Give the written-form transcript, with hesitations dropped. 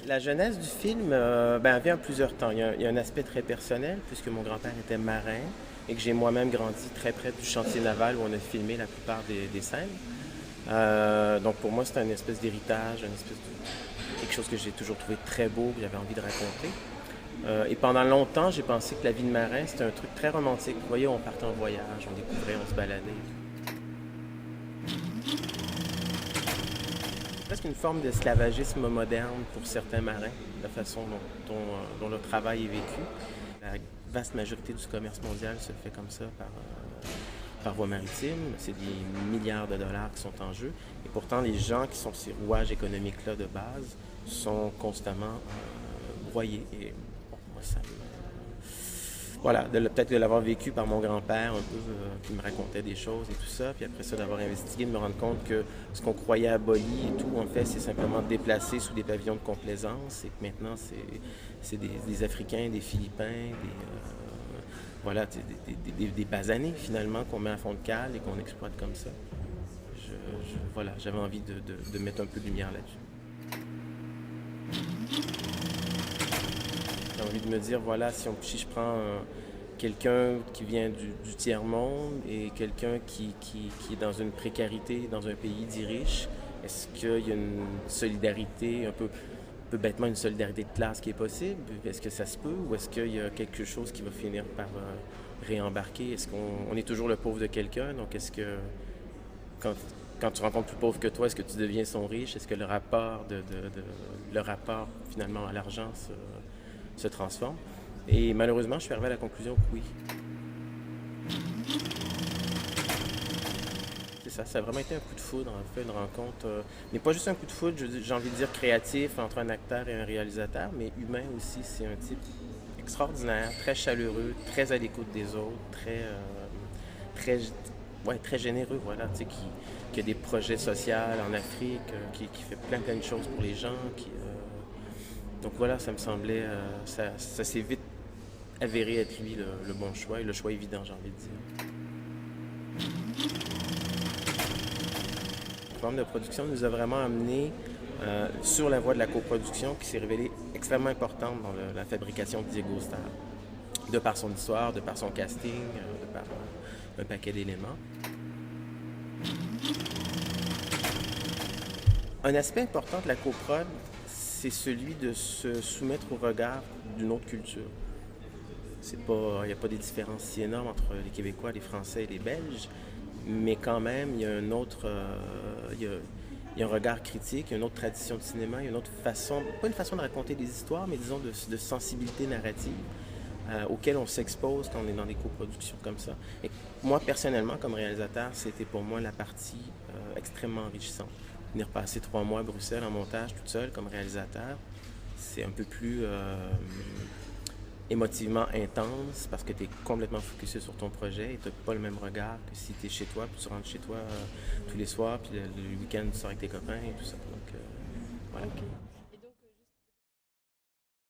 La genèse du film elle vient en plusieurs temps. Il y a un aspect très personnel, puisque mon grand-père était marin et que j'ai moi-même grandi très près du chantier naval où on a filmé la plupart des scènes. Donc pour moi, c'est une espèce d'héritage, une espèce de quelque chose que j'ai toujours trouvé très beau, que j'avais envie de raconter. Et pendant longtemps, j'ai pensé que la vie de marin, c'était un truc très romantique. Vous voyez, on partait en voyage, on découvrait, on se baladait. C'est presque une forme d'esclavagisme moderne pour certains marins, la façon dont leur travail est vécu. La vaste majorité du commerce mondial se fait comme ça par voie maritime. C'est des milliards de dollars qui sont en jeu. Et pourtant, les gens qui sont ces rouages économiques-là de base sont constamment broyés. Et bon, moi, ça me... Voilà, peut-être de l'avoir vécu par mon grand-père un peu, qui me racontait des choses et tout ça, puis après ça d'avoir investigué, de me rendre compte que ce qu'on croyait aboli et tout, en fait, c'est simplement déplacé sous des pavillons de complaisance et que maintenant, c'est des Africains, des Philippins, voilà, des basanés finalement qu'on met à fond de cale et qu'on exploite comme ça. Voilà, j'avais envie de mettre un peu de lumière là-dessus. J'ai envie de me dire, voilà, si je prends quelqu'un qui vient du tiers-monde et quelqu'un qui est dans une précarité, dans un pays dit riche, est-ce qu'il y a une solidarité, un peu bêtement une solidarité de classe qui est possible? Est-ce que ça se peut ou est-ce qu'il y a quelque chose qui va finir par réembarquer? Est-ce qu'on est toujours le pauvre de quelqu'un? Donc est-ce que quand, quand tu rencontres plus pauvre que toi, est-ce que tu deviens son riche? Est-ce que le rapport finalement à l'argent se transforme? Et malheureusement, je suis arrivé à la conclusion que oui. C'est ça, ça a vraiment été un coup de foudre, en fait, une rencontre. Mais pas juste un coup de foudre, j'ai envie de dire créatif entre un acteur et un réalisateur, mais humain aussi. C'est un type extraordinaire, très chaleureux, très à l'écoute des autres, très, ouais, très généreux, voilà, tu sais, qui a des projets sociaux en Afrique, qui fait plein de choses pour les gens. Donc voilà, ça me semblait, ça s'est vite avéré être lui le bon choix et le choix évident, j'ai envie de dire. La forme de production nous a vraiment amené sur la voie de la coproduction qui s'est révélée extrêmement importante dans la fabrication de Diego Star, de par son histoire, de par son casting, de par un paquet d'éléments. Un aspect important de la coprod, c'est celui de se soumettre au regard d'une autre culture. Il n'y a pas des différences si énormes entre les Québécois, les Français et les Belges, mais quand même, il y a il y a un regard critique, il y a une autre tradition de cinéma, il y a une autre façon, pas une façon de raconter des histoires, mais disons de sensibilité narrative auquel on s'expose quand on est dans des coproductions comme ça. Et moi, personnellement, comme réalisateur, c'était pour moi la partie extrêmement enrichissante. Venir passer 3 mois à Bruxelles en montage toute seule comme réalisateur, c'est un peu plus émotivement intense parce que tu es complètement focusé sur ton projet et tu n'as pas le même regard que si tu es chez toi, puis tu rentres chez toi tous les soirs, puis le week-end tu sors avec tes copains et tout ça. Donc, voilà. Ok.